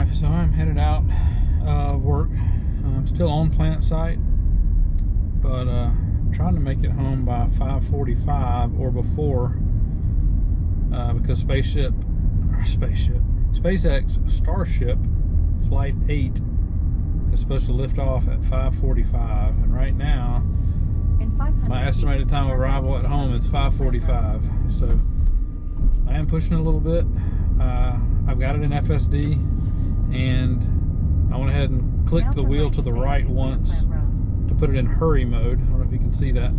Alright, so I'm headed out of work. I'm still on plant site, but trying to make it home by 5:45 or before, because SpaceX Starship Flight 8 is supposed to lift off at 5:45, and right now my estimated time of arrival at home is 5:45. So I am pushing it a little bit. I've got it in FSD, and I went ahead and clicked the wheel to the right once to put it in hurry mode. I don't know if you can see that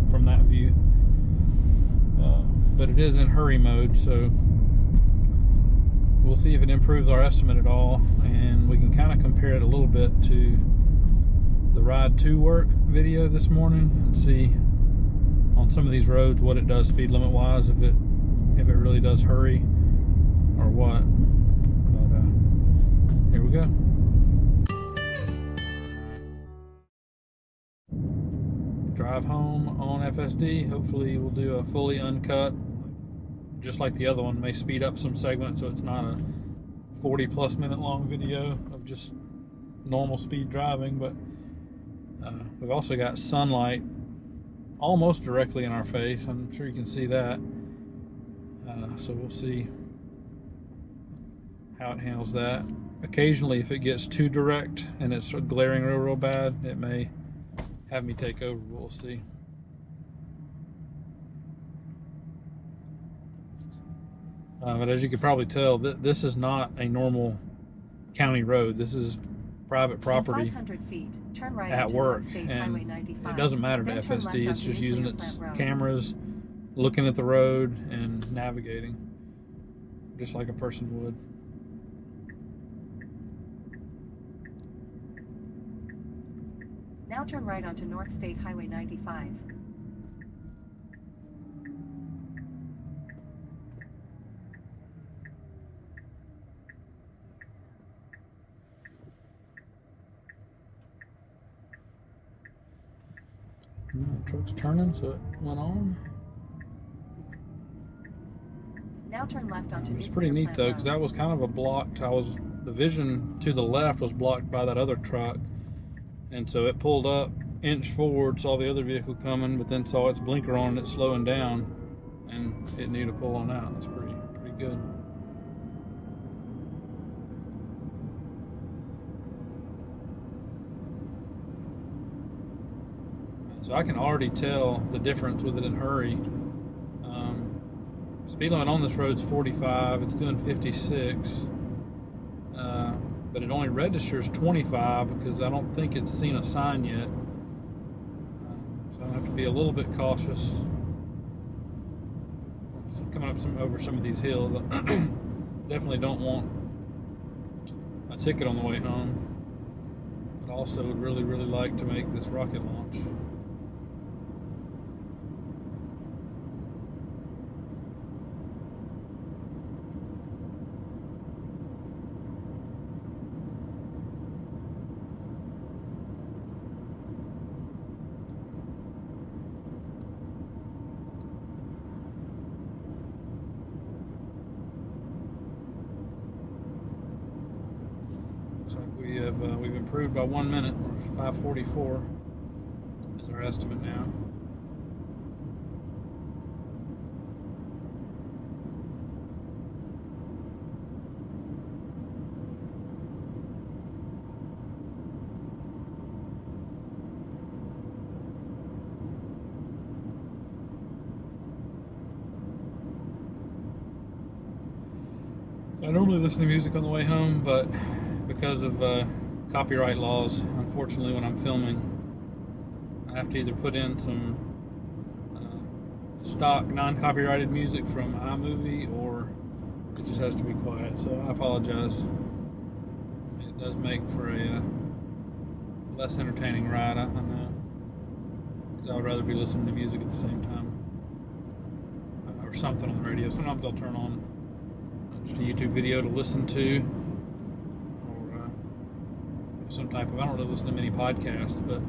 from that view, but it is in hurry mode, so we'll see if it improves our estimate at all, and we can kind of compare it a little bit to the ride to work video this morning and see on some of these roads what it does speed limit wise, if it really does hurry or what. But here we go. Drive home on FSD. Hopefully we'll do a fully uncut, just like the other one. May speed up some segments so it's not a 40+ minute long video of just normal speed driving. But we've also got sunlight almost directly in our face. I'm sure you can see that. So we'll see how it handles that. Occasionally, if it gets too direct and it's glaring real bad, it may have me take over. We'll see. But as you can probably tell, this is not a normal county road. This is private property turn right at work, and it doesn't matter to FSD. It's just using its cameras, looking at the road and navigating just like a person would. Now turn right onto North State Highway 95. The truck's turning, so it went on. Now turn left onto. It's pretty neat though, because that was kind of a blocked. The vision to the left was blocked by that other truck, and so it pulled up, inched forward, saw the other vehicle coming, but then saw its blinker on and it's slowing down, and it knew to pull on out. That's pretty good. So I can already tell the difference with it in hurry. Speed limit on this road is 45. It's doing 56, but it only registers 25 because I don't think it's seen a sign yet. So I have to be a little bit cautious. So coming up over some of these hills, I definitely don't want a ticket on the way home, but also would really like to make this rocket launch. Looks like we've improved by 1 minute. 5:44 is our estimate now. I normally listen to music on the way home, but because of copyright laws, unfortunately, when I'm filming, I have to either put in some stock non-copyrighted music from iMovie, or it just has to be quiet. So I apologize. It does make for a less entertaining ride, I know, because I would rather be listening to music at the same time, or something on the radio. Sometimes I'll turn on just a YouTube video to listen to, or some type of, I don't really listen to many podcasts, but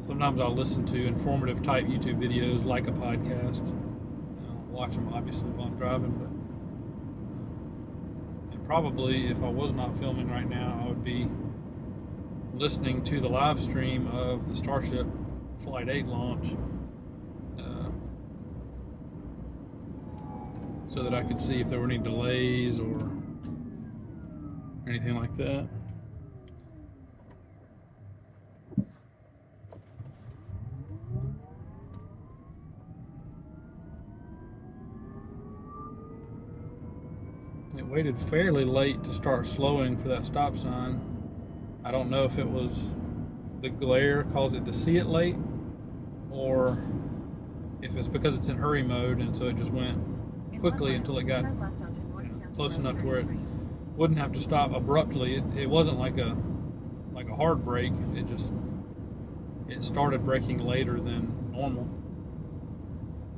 sometimes I'll listen to informative type YouTube videos like a podcast. I don't watch them obviously while I'm driving, but probably, if I was not filming right now, I would be listening to the live stream of the Starship Flight 8 launch, so that I could see if there were any delays or anything like that. It waited fairly late to start slowing for that stop sign. I don't know if it was the glare caused it to see it late, or if it's because it's in hurry mode and so it just went quickly until it got close enough to where it wouldn't have to stop abruptly. It wasn't like a hard brake. It started braking later than normal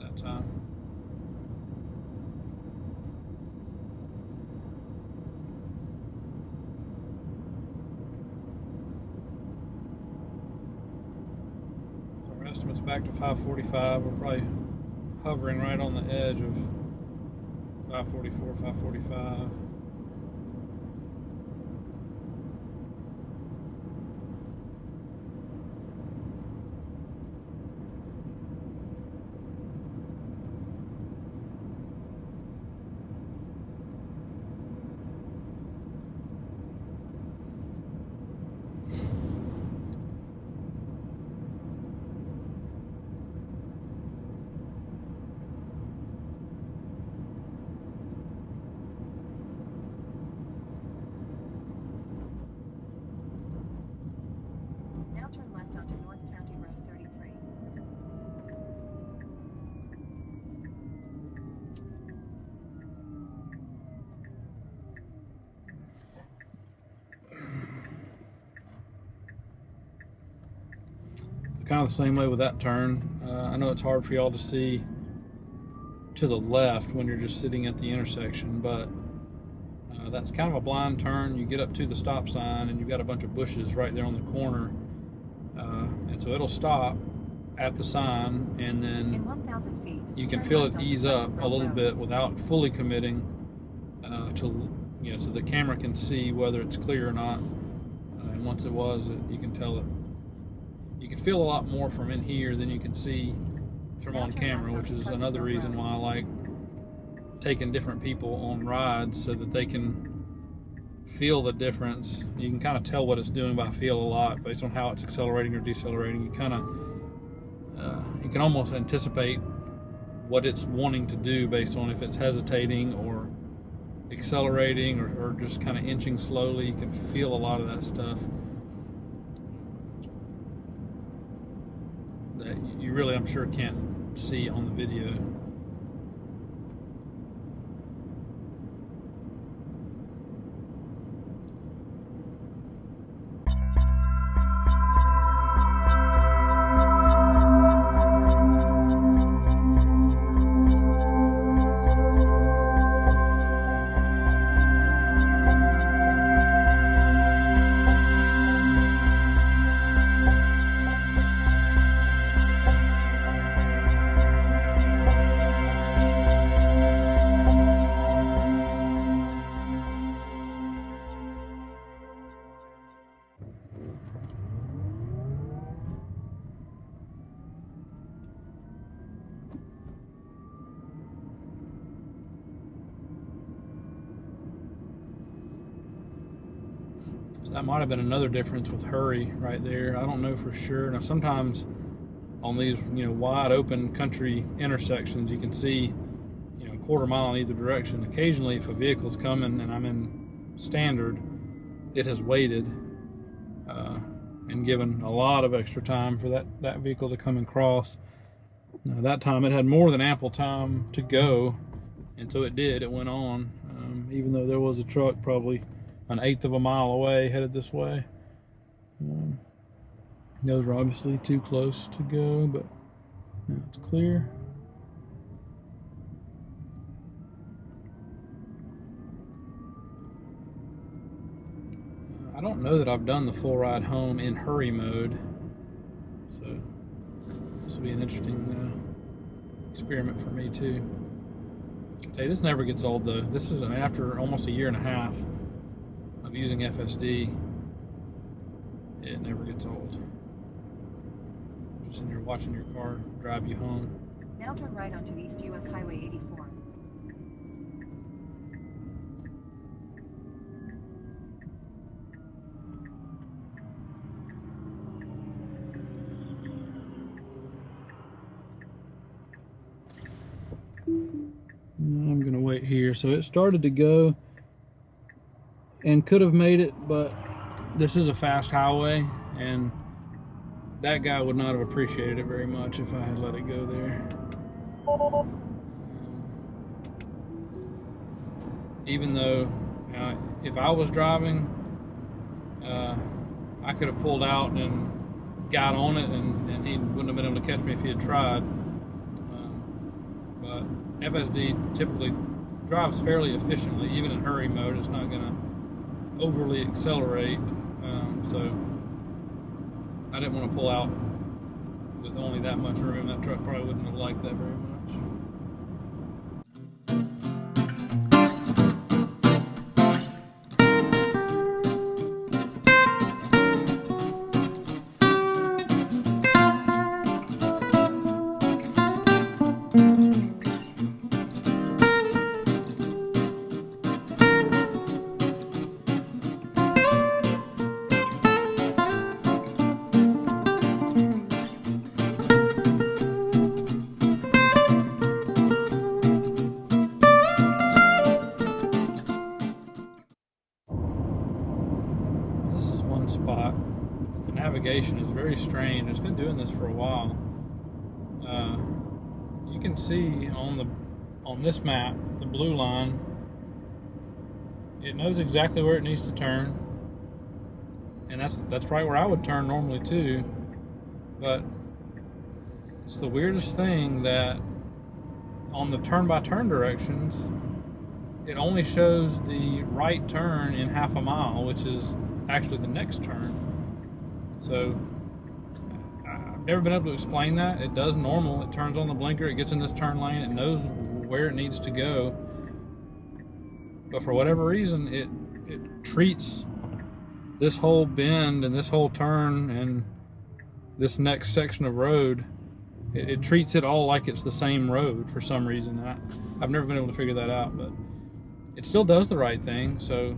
that time. Our estimate's back to 545. We're probably hovering right on the edge of 544, 545. Kind of the same way with that turn. I know it's hard for y'all to see to the left when you're just sitting at the intersection, but that's kind of a blind turn. You get up to the stop sign and you've got a bunch of bushes right there on the corner, and so it'll stop at the sign, and then 1,000 feet, you can feel it ease up a little bit without fully committing to, so the camera can see whether it's clear or not. And once it was, you can tell that you can feel a lot more from in here than you can see from on camera, which is another reason why I like taking different people on rides so that they can feel the difference. You can kind of tell what it's doing by feel a lot based on how it's accelerating or decelerating. You can almost anticipate what it's wanting to do based on if it's hesitating or accelerating or just kind of inching slowly. You can feel a lot of that stuff that you really, I'm sure, can't see on the video. That might have been another difference with hurry right there. I don't know for sure. Now sometimes on these wide open country intersections you can see a quarter mile in either direction. Occasionally if a vehicle's coming and I'm in standard, it has waited and given a lot of extra time for that vehicle to come and cross. That time it had more than ample time to go, and so it did. It went on, even though there was a truck probably an eighth of a mile away headed this way. Those were obviously too close to go, but now it's clear. I don't know that I've done the full ride home in hurry mode, so this will be an interesting experiment for me too. Hey, this never gets old though. This is after almost a year and a half of using FSD. It never gets old. Just in there watching your car drive you home. Now turn right onto East US Highway 84. I'm gonna wait here. So it started to go and could have made it, but this is a fast highway and that guy would not have appreciated it very much if I had let it go there. Even though if I was driving, I could have pulled out and got on it and he wouldn't have been able to catch me if he had tried. But FSD typically drives fairly efficiently, even in hurry mode. It's not going to overly accelerate, so I didn't want to pull out with only that much room. That truck probably wouldn't have liked that very much. Spot. The navigation is very strange. It's been doing this for a while. You can see on this map, the blue line, it knows exactly where it needs to turn, and that's right where I would turn normally too. But it's the weirdest thing that on the turn-by-turn directions, it only shows the right turn in half a mile, which is actually the next turn. So I've never been able to explain that. It does normal. It turns on the blinker, it gets in this turn lane, it knows where it needs to go. But for whatever reason, it treats this whole bend and this whole turn and this next section of road, it treats it all like it's the same road for some reason. I've never been able to figure that out, but it still does the right thing, so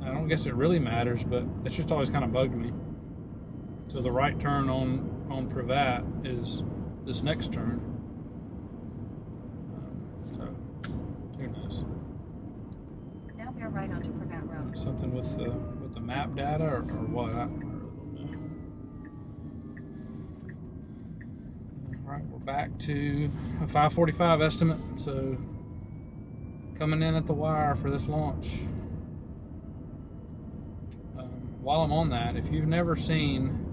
I don't guess it really matters, but it's just always kind of bugged me. So the right turn on Privat is this next turn. So who knows? Now we are right onto Privat Road. Something with the map data or what? I really don't know. All right, we're back to a 5:45 estimate. So coming in at the wire for this launch. While I'm on that, if you've never seen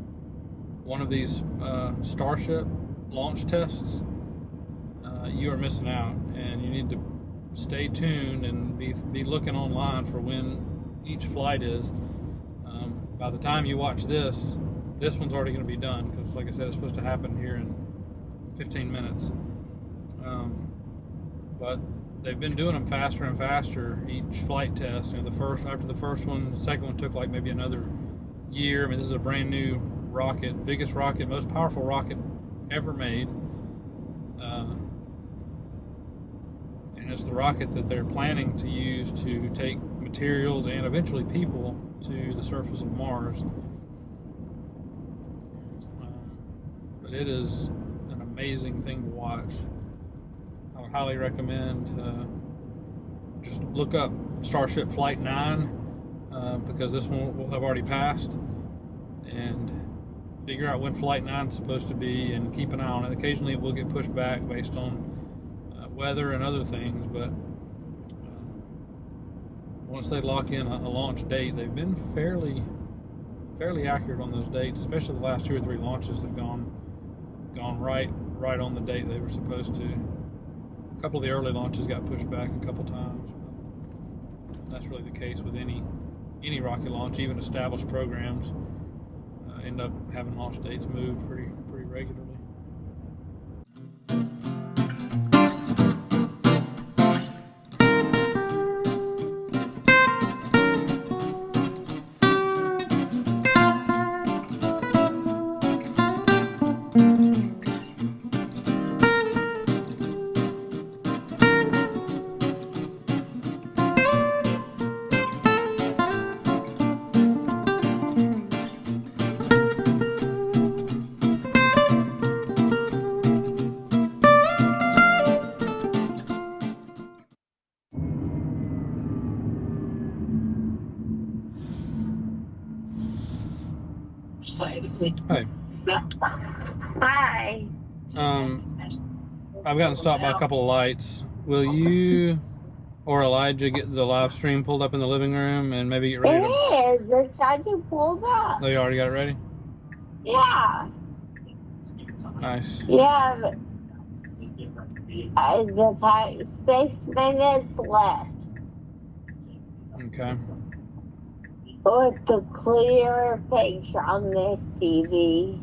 one of these Starship launch tests, you are missing out, and you need to stay tuned and be looking online for when each flight is. By the time you watch this one's already going to be done, because like I said, it's supposed to happen here in 15 minutes. But they've been doing them faster and faster each flight test. You know, after the first one, the second one took like maybe another year. I mean, this is a brand new rocket, biggest rocket, most powerful rocket ever made. And it's the rocket that they're planning to use to take materials and eventually people to the surface of Mars. But it is an amazing thing to watch. I would highly recommend just look up Starship Flight 9 because this one will have already passed, and figure out when Flight 9 is supposed to be and keep an eye on it. Occasionally it will get pushed back based on weather and other things, but once they lock in a launch date, they've been fairly accurate on those dates, especially the last 2 or 3 launches have gone right on the date they were supposed to. A couple of the early launches got pushed back a couple times. That's really the case with any rocket launch. Even established programs end up having launch dates moved pretty regularly. Hey. Hi. I've gotten stopped by a couple of lights. Will you or Elijah get the live stream pulled up in the living room and maybe get ready to... It is. It's already pulled up. Oh, you already got it ready? Yeah. Nice. Yeah. I just have 6 minutes left. Okay. With the clear picture on this TV.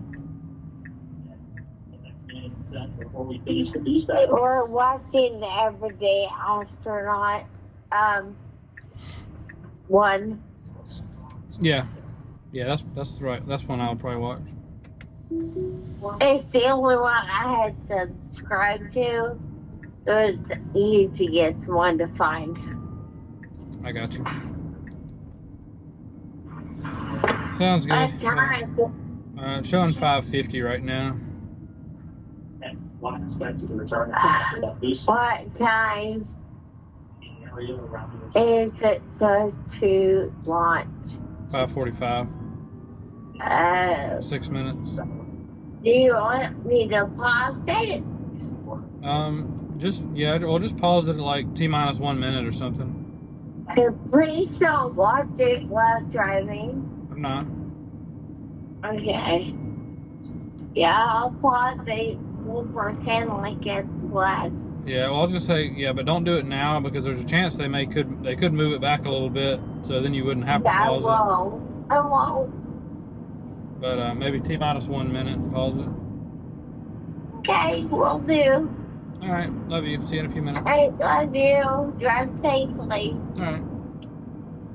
We're watching the Everyday Astronaut one. Yeah. Yeah, that's right. That's one I would probably watch. It's the only one I had subscribed to. It was the easiest one to find. I got you. Sounds good. It's showing 5:50 right now. What time is it supposed to launch? 5:45. 6 minutes. Do you want me to pause it? Just pause it at like T-minus 1 minute or something. Please don't watch it while driving. I'm not. Okay. Yeah, I'll pause it. We'll pretend like it's last. Yeah, well, I'll just say, yeah, but don't do it now because there's a chance they could move it back a little bit, so then you wouldn't have to pause it. I won't. But maybe T-minus 1 minute, pause it. Okay, will do. All right, love you. See you in a few minutes. I love you. Drive safely. All right.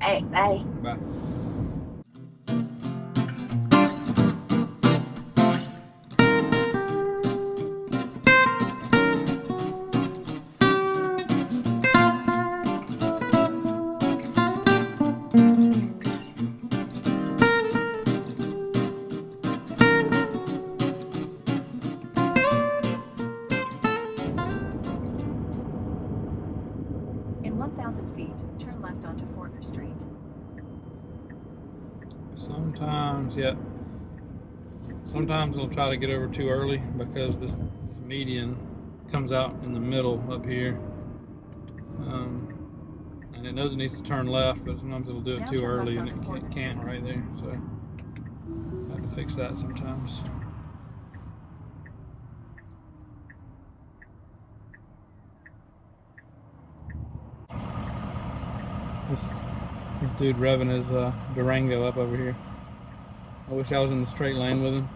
All right, bye. Bye. In 1,000 feet, turn left onto Fortner Street. Sometimes they'll try to get over too early because this median comes out in the middle up here. And it knows it needs to turn left, but sometimes it'll do it too early and it can't right there. So I have to fix that sometimes. This dude revving his Durango up over here. I wish I was in the straight lane with him.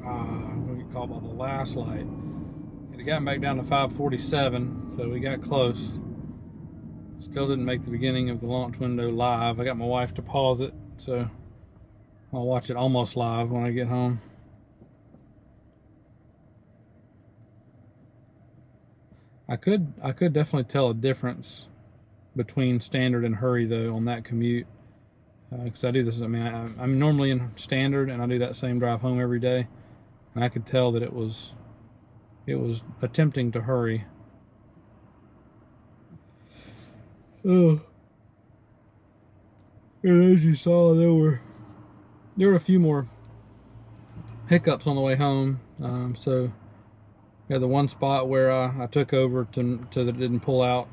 I'm going to get caught by the last light. It got back down to 5:47, so we got close. Still didn't make the beginning of the launch window live. I got my wife to pause it, so I'll watch it almost live when I get home. I could definitely tell a difference between standard and hurry though on that commute, because I do this. I mean, I'm normally in standard, and I do that same drive home every day, and I could tell that it was attempting to hurry. Oh, and as you saw, there were a few more hiccups on the way home. So yeah, the one spot where I took over to that it didn't pull out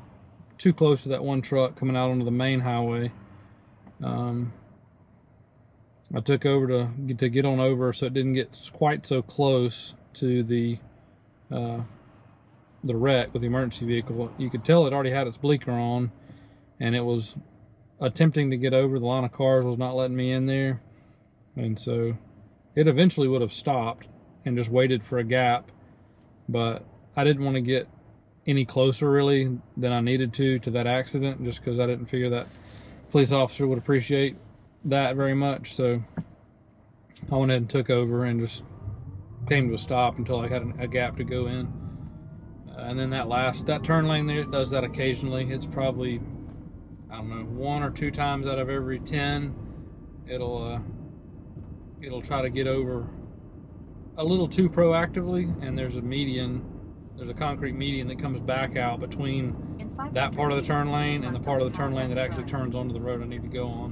too close to that one truck coming out onto the main highway. I took over to get on over so it didn't get quite so close to the wreck with the emergency vehicle. You could tell it already had its blinker on, and it was attempting to get over. The line of cars was not letting me in there, and so it eventually would have stopped and just waited for a gap, but I didn't want to get any closer really than I needed to that accident, just because I didn't figure that police officer would appreciate that very much. So I went ahead and took over and just came to a stop until I had a gap to go in. And then that turn lane there, it does that occasionally. It's probably, I don't know, 1 or 2 times out of every 10, it'll try to get over a little too proactively, and there's a concrete median that comes back out between that part of the turn lane and the part of the turn lane that actually turns onto the road I need to go on.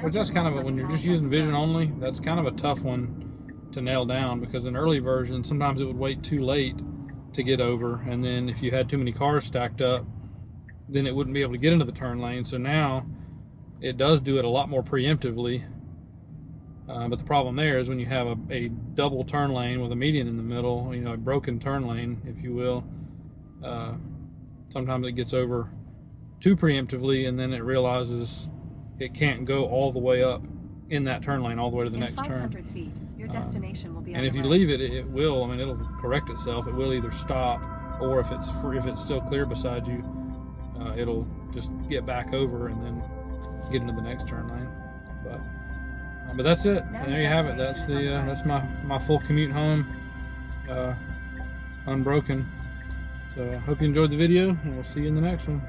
Which that's kind of when you're just using vision only, that's kind of a tough one to nail down, because in early versions, sometimes it would wait too late to get over, and then if you had too many cars stacked up, then it wouldn't be able to get into the turn lane. So now it does do it a lot more preemptively. But the problem there is when you have a double turn lane with a median in the middle, a broken turn lane, if you will, sometimes it gets over too preemptively, and then it realizes it can't go all the way up in that turn lane all the way to the next turn. Feet, your destination will be and if you leave it, it will. I mean, it'll correct itself. It will either stop, or if it's still clear beside you, it'll just get back over and then get into the next turn lane. But that's it. And there you have it. That's my full commute home, unbroken. So I hope you enjoyed the video, and we'll see you in the next one.